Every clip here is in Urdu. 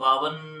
52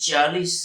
40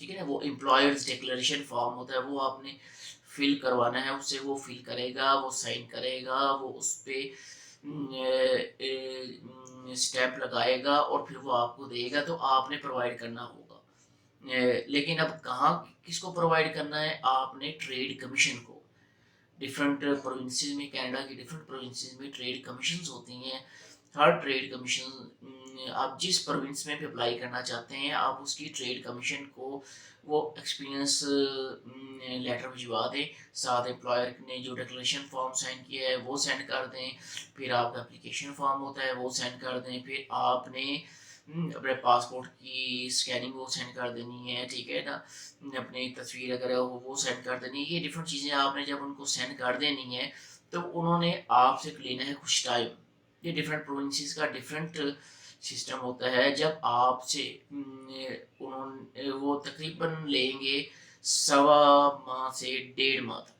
ٹھیک ہے نا. وہ امپلائرز ڈکلیریشن فارم ہوتا ہے، وہ آپ نے فل کروانا ہے اس سے. وہ فل کرے گا، وہ سائن کرے گا، وہ اس پہ اسٹیمپ لگائے گا اور پھر وہ آپ کو دے گا، تو آپ نے پرووائڈ کرنا ہوگا. لیکن اب کہاں کس کو پرووائڈ کرنا ہے؟ آپ نے ٹریڈ کمیشن کو. ڈفرینٹ پروونسز میں، کینیڈا کی ڈفرینٹ پروونسز میں ٹریڈ کمیشنز ہوتی ہیں. ہر ٹریڈ کمیشن آپ جس پروونس میں بھی اپلائی کرنا چاہتے ہیں، آپ اس کی ٹریڈ کمیشن کو وہ ایکسپیرئنس لیٹر بھجوا دیں. ساتھ امپلائر نے جو ڈکلیریشن فارم سائن کیا ہے وہ سینڈ کر دیں. پھر آپ کا اپلیکیشن فارم ہوتا ہے وہ سینڈ کر دیں. پھر آپ نے اپنے پاسپورٹ کی اسکیننگ وہ سینڈ کر دینی ہے. ٹھیک ہے نا. اپنی تصویر اگر وہ سینڈ کر دینی ہے. یہ ڈفرینٹ چیزیں آپ نے جب ان کو سینڈ کر دینی ہے تو انہوں نے آپ سے لینا ہے کچھ ٹائم. یہ ڈفرینٹ پروونسز کا ڈفرینٹ سسٹم ہوتا ہے. جب آپ سے وہ تقریباً لیں گے 1.25 ماہ سے 1.5 ماہ تک.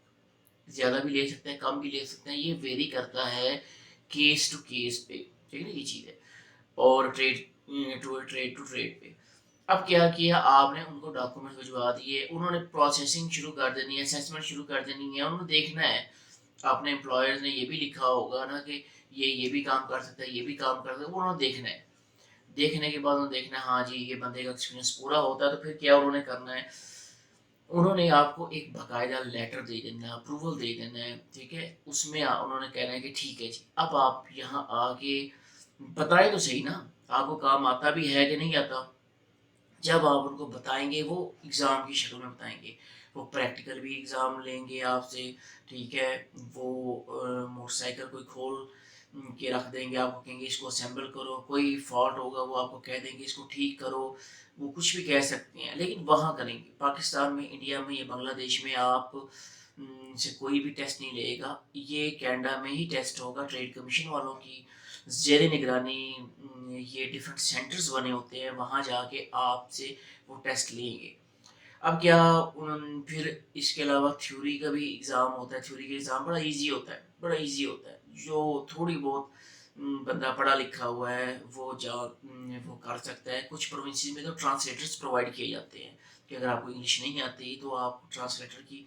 زیادہ بھی لے سکتے ہیں، کم بھی لے سکتے ہیں. یہ ویری کرتا ہے کیس ٹو کیس پہ. ٹھیک ہے نا، یہ چیز ہے. اور ٹریڈ پہ اب کیا کیا آپ نے؟ ان کو ڈاکومنٹ بھجوا دیے. انہوں نے پروسیسنگ شروع کر دینی ہے، اسیسمنٹ شروع کر دینی ہے. انہوں نے دیکھنا ہے. اپنے امپلائرز نے یہ بھی لکھا ہوگا نا کہ یہ بھی کام کر سکتا ہے، یہ بھی کام کر سکتا ہے. انہوں نے دیکھنا ہے. دیکھنے کے بعد انہوں نے دیکھنا ہے ہاں جی یہ بندے کا ایکسپیرینس پورا ہوتا ہے. تو پھر کیا انہوں نے کرنا ہے؟ انہوں نے آپ کو ایک باقاعدہ لیٹر دے دینا ہے، اپروول دے دینا ہے. ٹھیک ہے. اس میں انہوں نے کہنا ہے کہ ٹھیک ہے جی اب آپ یہاں آ کے بتائیں تو صحیح نا آپ کو کام آتا بھی ہے کہ نہیں آتا. جب آپ ان کو بتائیں گے وہ ایگزام کی شکل میں بتائیں گے. وہ پریکٹیکل بھی ایگزام لیں گے آپ سے. ٹھیک ہے. وہ موٹر سائیکل کوئی کھول کے رکھ دیں گے، آپ کو کہیں گے اس کو اسمبل کرو. کوئی فالٹ ہوگا وہ آپ کو کہہ دیں گے اس کو ٹھیک کرو. وہ کچھ بھی کہہ سکتے ہیں لیکن وہاں کریں گے. پاکستان میں، انڈیا میں یا بنگلہ دیش میں آپ سے کوئی بھی ٹیسٹ نہیں لے گا. یہ کینیڈا میں ہی ٹیسٹ ہوگا. ٹریڈ کمیشن والوں کی زیر نگرانی یہ ڈفرینٹ سینٹرز بنے ہوتے ہیں، وہاں جا کے آپ سے وہ ٹیسٹ لیں گے. اب کیا پھر اس کے علاوہ تھیوری کا بھی ایگزام ہوتا ہے. تھیوری کا ایگزام بڑا ایزی ہوتا ہے، بڑا ایزی ہوتا ہے. جو تھوڑی بہت بندہ پڑھا لکھا ہوا ہے وہ وہ کر سکتا ہے. کچھ پروونسز میں تو ٹرانسلیٹرز پرووائڈ کیے جاتے ہیں کہ اگر آپ کو انگلش نہیں آتی تو آپ ٹرانسلیٹر کی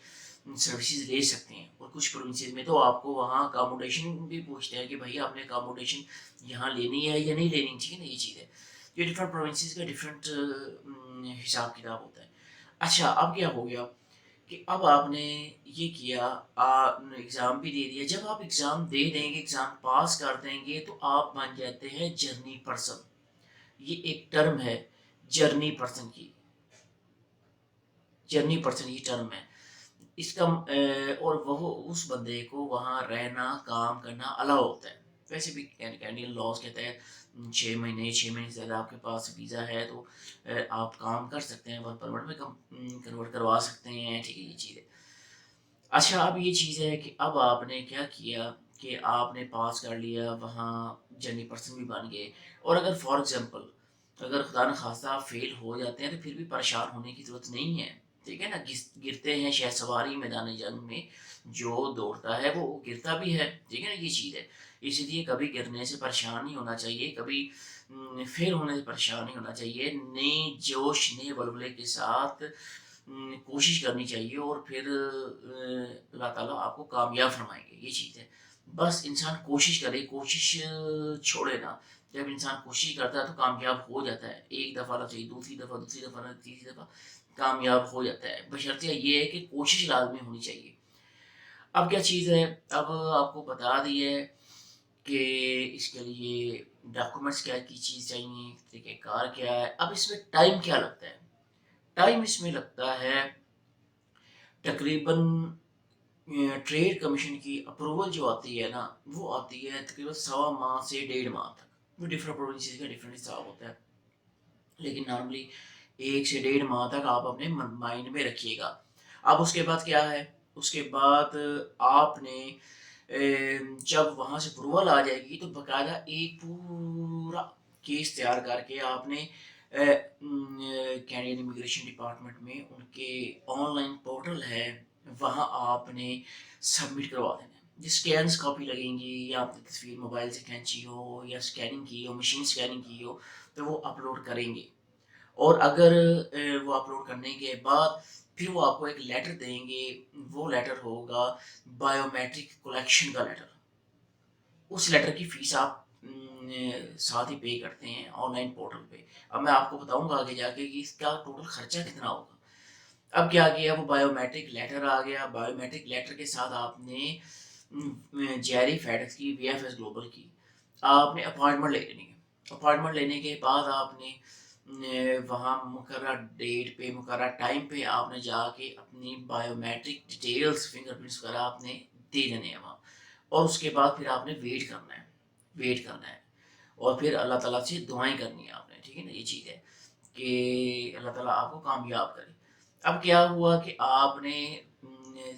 سروسز لے سکتے ہیں. اور کچھ پروونسز میں تو آپ کو وہاں اکاموڈیشن بھی پوچھتے ہیں کہ بھائی آپ نے اکاموڈیشن یہاں لینی ہے یا نہیں لینی. ٹھیک ہے نا، یہ چیز ہے. یہ ڈفرینٹ پروونسز کا ڈفرینٹ حساب کتاب ہوتا ہے. اچھا اب کیا ہو گیا کہ اب آپ نے یہ کیا، ایگزام بھی دے دیا. جب آپ ایگزام دے دیں گے، ایگزام پاس کر دیں گے تو آپ بن جاتے ہیں جرنی پرسن. یہ ایک ٹرم ہے جرنی پرسن کی. جرنی پرسن یہ ٹرم ہے اس کا. اور وہ اس بندے کو وہاں رہنا کام کرنا الاؤ ہوتا ہے. ویسے بھی کینیڈین لاز کے تحت 6 مہینے سے زیادہ آپ کے پاس ویزا ہے تو آپ کام کر سکتے ہیں، ورک پرمٹ میں کنورٹ کروا سکتے ہیں. ٹھیک ہے، یہ چیز ہے. اچھا اب یہ چیز ہے کہ اب آپ نے کیا کیا کہ آپ نے پاس کر لیا، وہاں جرنی پرسن بھی بن گئے. اور اگر فار ایگزامپل اگر خدا نخواستہ آپ فیل ہو جاتے ہیں تو پھر بھی پریشان ہونے کی ضرورت نہیں ہے. ٹھیک ہے نا. گرتے ہیں شہ سواری میدان جنگ میں، جو دوڑتا ہے وہ گرتا بھی ہے. ٹھیک ہے نا، یہ چیز ہے. اس لیے کبھی گرنے سے پریشان نہیں ہونا چاہیے، کبھی فیل ہونے سے پریشان نہیں ہونا چاہیے. نئے جوش نئے بلبلے کے ساتھ کوشش کرنی چاہیے اور پھر اللہ تعالیٰ آپ کو کامیاب فرمائیں گے. یہ چیز ہے. بس انسان کوشش کرے، کوشش چھوڑے نا. جب انسان کوشش کرتا ہے تو کامیاب ہو جاتا ہے. ایک دفعہ نہ چاہیے، دوسری دفعہ نہ تیسری دفعہ کامیاب ہو جاتا ہے. بشرطیہ یہ ہے کہ کوشش لازمی ہونی چاہیے. اب کیا چیز ہے؟ اب آپ کو بتا دی ہے کہ اس کے لیے ڈاکومنٹس کیا کی چیز چاہیے، طریقہ کار کیا ہے. اب اس میں ٹائم کیا لگتا ہے؟ ٹائم اس میں لگتا ہے تقریباً ٹریڈ کمیشن کی اپروول جو آتی ہے نا وہ آتی ہے تقریباً 1.25 ماہ سے 1.5 ماہ تک. وہ ڈفرینٹ پروونسز کا ڈفرینٹ حساب ہوتا ہے لیکن نارملی 1 سے 1.5 ماہ تک آپ اپنے مائنڈ میں رکھیے گا. اب اس کے بعد کیا ہے؟ اس کے بعد آپ نے جب وہاں سے اپروول آ جائے گی تو باقاعدہ ایک پورا کیس تیار کر کے آپ نے کینیڈین امیگریشن ڈپارٹمنٹ میں ان کے آن لائن پورٹل ہے وہاں آپ نے سبمٹ کروا دینا ہے. جس اسکینس کاپی لگیں گی یا آپ نے تصویر موبائل سے کھینچی ہو یا اسکیننگ کی ہو، مشین اسکیننگ کی ہو تو وہ اپلوڈ کریں گے. اور اگر وہ اپلوڈ کرنے کے بعد پھر وہ آپ کو ایک لیٹر دیں گے، وہ لیٹر ہوگا بایو میٹرک کلیکشن کا لیٹر۔ اس لیٹر کی فیس آپ ساتھ ہی پے کرتے ہیں آن لائن پورٹل پہ۔ اب میں آپ کو بتاؤں گا آگے جا کے کہ اس کا ٹوٹل خرچہ کتنا ہوگا۔ اب کیا کیا، وہ بایو میٹرک لیٹر آ گیا، بایو میٹرک لیٹر کے ساتھ آپ نے جیری فیڈکس کی، وی ایف ایس گلوبل کی آپ نے اپوائنٹمنٹ لے لینی ہے۔ اپوائنٹمنٹ لینے کے بعد آپ نے وہاں مقررہ ڈیٹ پہ مقررہ ٹائم پہ آپ نے جا کے اپنی biometric details fingerprints وغیرہ آپ نے دے دینے ہیں وہاں، اور اس کے بعد پھر آپ نے ویٹ کرنا ہے اور پھر اللہ تعالیٰ سے دعائیں کرنی ہے آپ نے، ٹھیک ہے نا، یہ چیز ہے کہ اللہ تعالیٰ آپ کو کامیاب کرے۔ اب کیا ہوا کہ آپ نے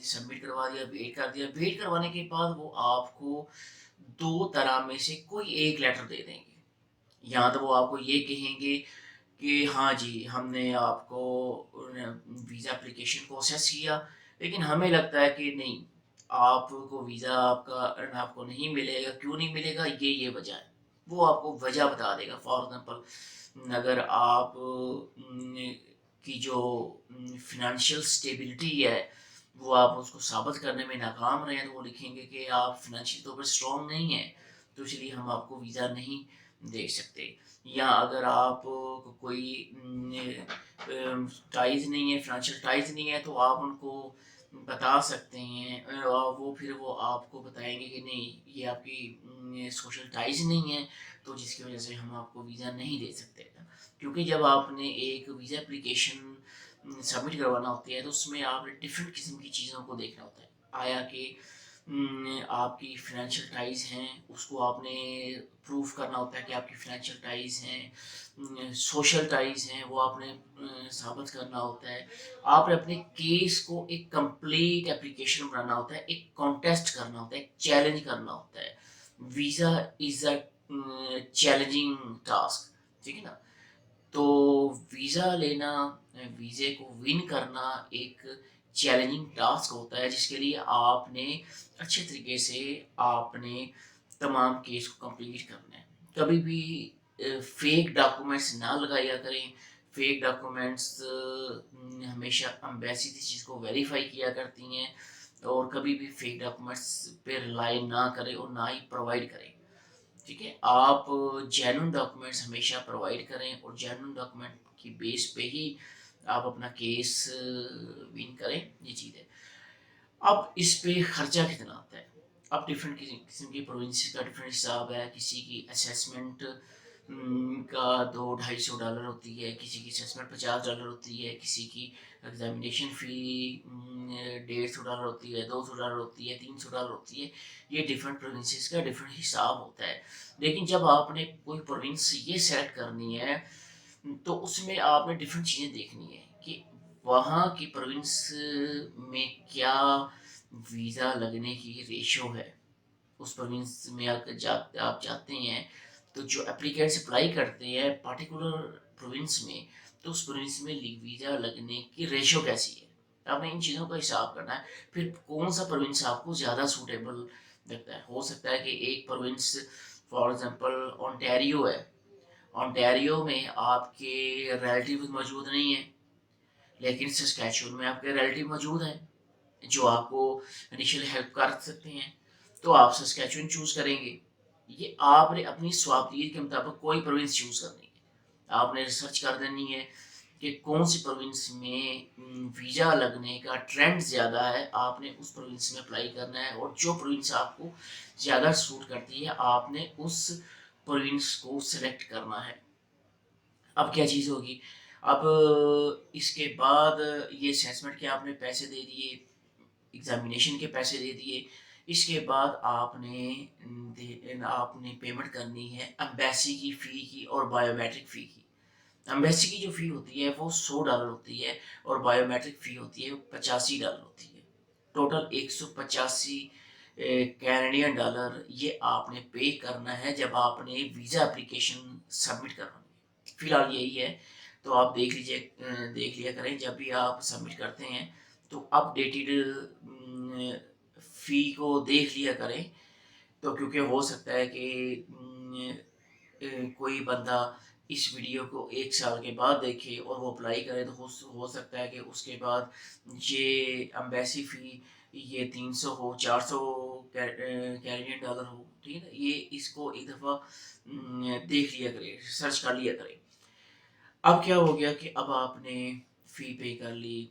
سبمٹ کروا دیا، ویٹ کر دیا، ویٹ کروانے کے بعد وہ آپ کو دو طرح میں سے کوئی ایک لیٹر دے دیں گے۔ یا تو وہ آپ کو یہ کہیں گے کہ ہاں جی ہم نے آپ کو ویزا اپلیکیشن پروسیس کیا، لیکن ہمیں لگتا ہے کہ نہیں، آپ کو ویزا آپ کو نہیں ملے گا، کیوں نہیں ملے گا، یہ وجہ ہے۔ وہ آپ کو وجہ بتا دے گا۔ فار ایگزامپل اگر آپ کی جو فنانشیل سٹیبلٹی ہے وہ آپ اس کو ثابت کرنے میں ناکام رہے ہیں، تو وہ لکھیں گے کہ آپ فنانشیل طور پر اسٹرانگ نہیں ہیں، تو اس لیے ہم آپ کو ویزا نہیں دے سکتے۔ یا اگر آپ کو کوئی ٹائز نہیں ہے، فنانشیل ٹائز نہیں ہے، تو آپ ان کو بتا سکتے ہیں، وہ آپ کو بتائیں گے کہ نہیں یہ آپ کی سوشل ٹائز نہیں ہے، تو جس کی وجہ سے ہم آپ کو ویزا نہیں دے سکتے۔ کیونکہ جب آپ نے ایک ویزا اپلیکیشن سبمٹ کروانا ہوتی ہے تو اس میں آپ نے ڈفرینٹ قسم کی چیزوں کو دیکھنا ہوتا ہے۔ آیا کہ آپ کی فنانشیل ٹائز ہیں، اس کو آپ نے پروف کرنا ہوتا ہے کہ آپ کی فنانشیل ٹائز ہیں، سوشل ٹائز ہیں، وہ آپ نے ثابت کرنا ہوتا ہے۔ آپ نے اپنے کیس کو ایک کمپلیٹ اپلیکیشن بنانا ہوتا ہے، ایک کانٹیسٹ کرنا ہوتا ہے، ایک چیلنج کرنا ہوتا ہے۔ Visa is a challenging task, ٹھیک ہے نا۔ تو ویزا لینا، ویزے کو ون کرنا ایک چیلنجنگ ٹاسک ہوتا ہے، جس کے لیے آپ نے اچھے طریقے سے آپ نے تمام کیس کو کمپلیٹ کرنا ہے۔ کبھی بھی فیک ڈاکومنٹس نہ لگایا کریں۔ فیک ڈاکومنٹس ہمیشہ امبیسی اس چیز کو ویریفائی کیا کرتی ہیں، اور کبھی بھی فیک ڈاکومنٹس پہ ریلائی نہ کریں اور نہ ہی پرووائڈ کریں، ٹھیک ہے۔ آپ جینون ڈاکومنٹس ہمیشہ پرووائڈ کریں، اور جینون ڈاکومنٹ کی بیس پہ ہی آپ اپنا کیس ون کریں، یہ چیز ہے۔ اب اس پہ خرچہ کتنا آتا ہے؟ اب ڈفرینٹ قسم کی پروونس کا ڈفرینٹ حساب ہے۔ کسی کی اسیسمنٹ کا $200-250 ہوتی ہے، کسی کی اسیسمنٹ $50 ہوتی ہے، کسی کی ایگزامینیشن فی $150 ہوتی ہے، $200 ہوتی ہے، $300 ہوتی ہے۔ یہ ڈفرینٹ پروونسز کا ڈفرینٹ حساب ہوتا ہے۔ لیکن جب آپ نے کوئی پروونس یہ سیلیکٹ کرنی ہے تو اس میں آپ نے ڈفرینٹ چیزیں دیکھنی ہے کہ وہاں کی پروونس میں کیا ویزا لگنے کی ریشو ہے۔ اس پروونس میں آپ جاتے ہیں تو جو اپلیکینٹس اپلائی کرتے ہیں پارٹیکولر پروونس میں، تو اس پروونس میں ویزا لگنے کی ریشو کیسی ہے، آپ نے ان چیزوں کا حساب کرنا ہے۔ پھر کون سا پروونس آپ کو زیادہ سوٹیبل لگتا ہے۔ ہو سکتا ہے کہ ایک پروونس فار ایگزامپل اونٹیریو ہے، اونٹیریو میں آپ کے ریلیٹیو موجود نہیں ہیں، لیکن سسکیچون میں آپ کے ریلیٹیو موجود ہیں جو آپ کو انیشیل ہیلپ کر سکتے ہیں، تو آپ سسکیچون چوز کریں گے۔ یہ آپ نے اپنی صابلیت کے مطابق کوئی پروونس چوز کرنی ہے۔ آپ نے ریسرچ کر دینی ہے کہ کون سی پروونس میں ویزا لگنے کا ٹرینڈ زیادہ ہے، آپ نے اس پروونس میں اپلائی کرنا ہے، اور جو پروونس آپ کو زیادہ سوٹ کرتی ہے آپ نے اس پروونس کو سلیکٹ کرنا ہے۔ اب کیا چیز ہوگی، اب اس کے بعد یہ اسیسمنٹ کے آپ نے پیسے دے دیے، ایگزامینیشن کے پیسے دے دیے، اس کے بعد آپ نے پیمنٹ کرنی ہے امبیسی کی فی کی اور بایو میٹرک فی کی۔ امبیسی کی جو فی ہوتی ہے وہ $100 ہوتی ہے، اور بایو میٹرک فی ہوتی ہے وہ $85 ہوتی ہے۔ ٹوٹل 185 کینیڈین ڈالر یہ آپ نے پے کرنا ہے جب آپ نے ویزا اپلیکیشن سبمٹ کرنا ہے۔ فی الحال یہی ہے، تو آپ دیکھ لیا کریں جب بھی آپ سبمٹ کرتے ہیں تو اپ ڈیٹڈ فی کو دیکھ لیا کریں، تو کیونکہ ہو سکتا ہے کہ کوئی بندہ اس ویڈیو کو 1 سال کے بعد دیکھے اور وہ اپلائی کرے تو ہو سکتا ہے کہ اس کے بعد یہ ایمبیسی فی یہ 300 ہو، 400 کینیڈین ڈالر ہو، ٹھیک ہے، یہ اس کو ایک دفعہ دیکھ لیا کرے، سرچ کر لیا کرے۔ اب کیا ہو گیا کہ اب آپ نے فی پے کر لی،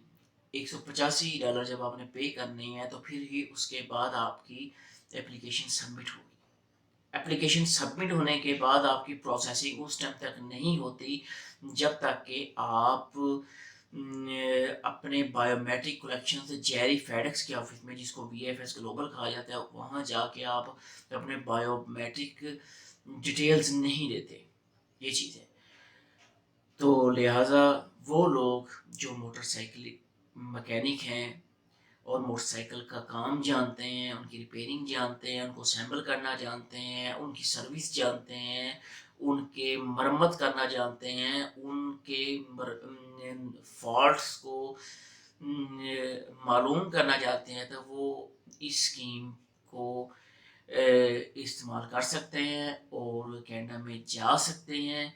$185 جب آپ نے پے کرنی ہے تو پھر ہی اس کے بعد آپ کی اپلیکیشن سبمٹ ہوگی۔ اپلیکیشن سبمٹ ہونے کے بعد آپ کی پروسیسنگ اس ٹائم تک نہیں ہوتی جب تک کہ آپ اپنے بایو میٹرک کلیکشن سے جیری فیڈکس کے آفس میں، جس کو VFS گلوبل کہا جاتا ہے، وہاں جا کے آپ اپنے بایو میٹرک ڈیٹیلز نہیں دیتے، یہ چیز ہے۔ تو لہٰذا وہ لوگ جو موٹر سائیکل مکینک ہیں اور موٹر سائیکل کا کام جانتے ہیں، ان کی ریپیئرنگ جانتے ہیں، ان کو اسمبل کرنا جانتے ہیں، ان کی سروس جانتے ہیں، ان کے مرمت کرنا جانتے ہیں، ان کے فالٹس کو معلوم کرنا جانتے ہیں، تو وہ اس اسکیم کو استعمال کر سکتے ہیں اور کینیڈا میں جا سکتے ہیں۔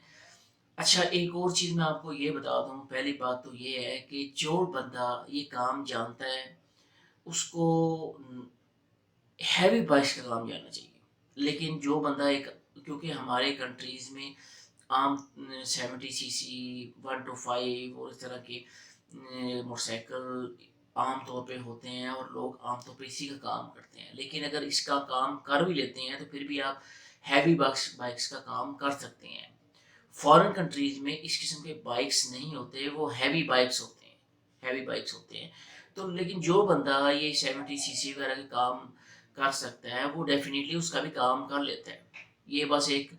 اچھا، ایک اور چیز میں آپ کو یہ بتا دوں، پہلی بات تو یہ ہے کہ جو بندہ یہ کام جانتا ہے اس کو ہیوی بائکس کا کام جاننا چاہیے، لیکن جو بندہ ایک، کیونکہ ہمارے کنٹریز میں عام 70cc 125 اور اس طرح کے موٹر سائیکل عام طور پہ ہوتے ہیں اور لوگ عام طور پہ اسی کا کام کرتے ہیں، لیکن اگر اس کا کام کر بھی لیتے ہیں تو پھر بھی آپ ہیوی بائکس کا کام کر سکتے ہیں۔ فارن کنٹریز میں اس قسم کے بائکس نہیں ہوتے، وہ ہیوی بائکس ہوتے ہیں، ہیوی بائکس ہوتے ہیں۔ تو لیکن جو بندہ یہ 70cc وغیرہ کے کام کر سکتا ہے وہ ڈیفینیٹلی اس کا بھی کام کر لیتا ہے۔ یہ بس ایک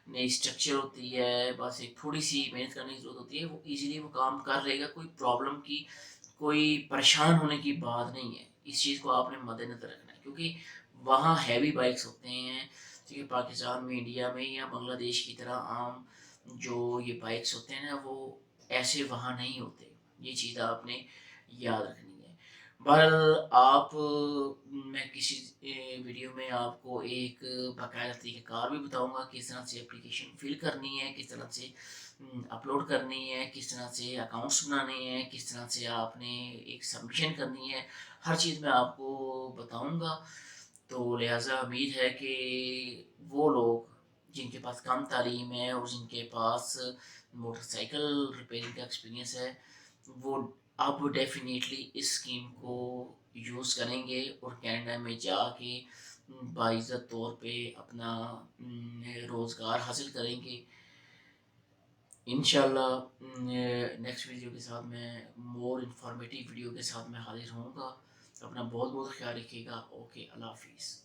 نئی اسٹرکچر ہوتی ہے، بس ایک تھوڑی سی محنت کرنے کی ضرورت ہوتی ہے، وہ ایزیلی وہ کام کر لے گا، کوئی پرابلم کی، کوئی پریشان ہونے کی بات نہیں ہے۔ اس چیز کو آپ نے مد نظر رکھنا ہے، کیونکہ وہاں ہیوی بائکس ہوتے ہیں، کہ پاکستان میں، انڈیا میں یا بنگلہ دیش کی طرح عام جو یہ بائکس ہوتے ہیں نا، وہ ایسے وہاں نہیں ہوتے۔ یہ چیز آپ نے یاد رکھنی ہے۔ بہرحال آپ، میں کسی ویڈیو میں آپ کو ایک باقاعدہ طریقہ کار بھی بتاؤں گا، کس طرح سے اپلیکیشن فل کرنی ہے، کس طرح سے اپلوڈ کرنی ہے، کس طرح سے اکاؤنٹس بنانے ہیں، کس طرح سے آپ نے ایک سبمیشن کرنی ہے، ہر چیز میں آپ کو بتاؤں گا۔ تو لہٰذا امید ہے کہ وہ لوگ جن کے پاس کم تعلیم ہے اور جن کے پاس موٹر سائیکل ریپیئرنگ کا ایکسپیرینس ہے، وہ اب ڈیفینیٹلی اس اسکیم کو یوز کریں گے اور کینیڈا میں جا کے باعزت طور پہ اپنا روزگار حاصل کریں گے۔ انشاءاللہ نیکسٹ ویڈیو کے ساتھ میں مور انفارمیٹیو ویڈیو کے ساتھ میں حاضر ہوں گا۔ اپنا بہت بہت خیال رکھیے گا۔ اوکے، اللہ حافظ۔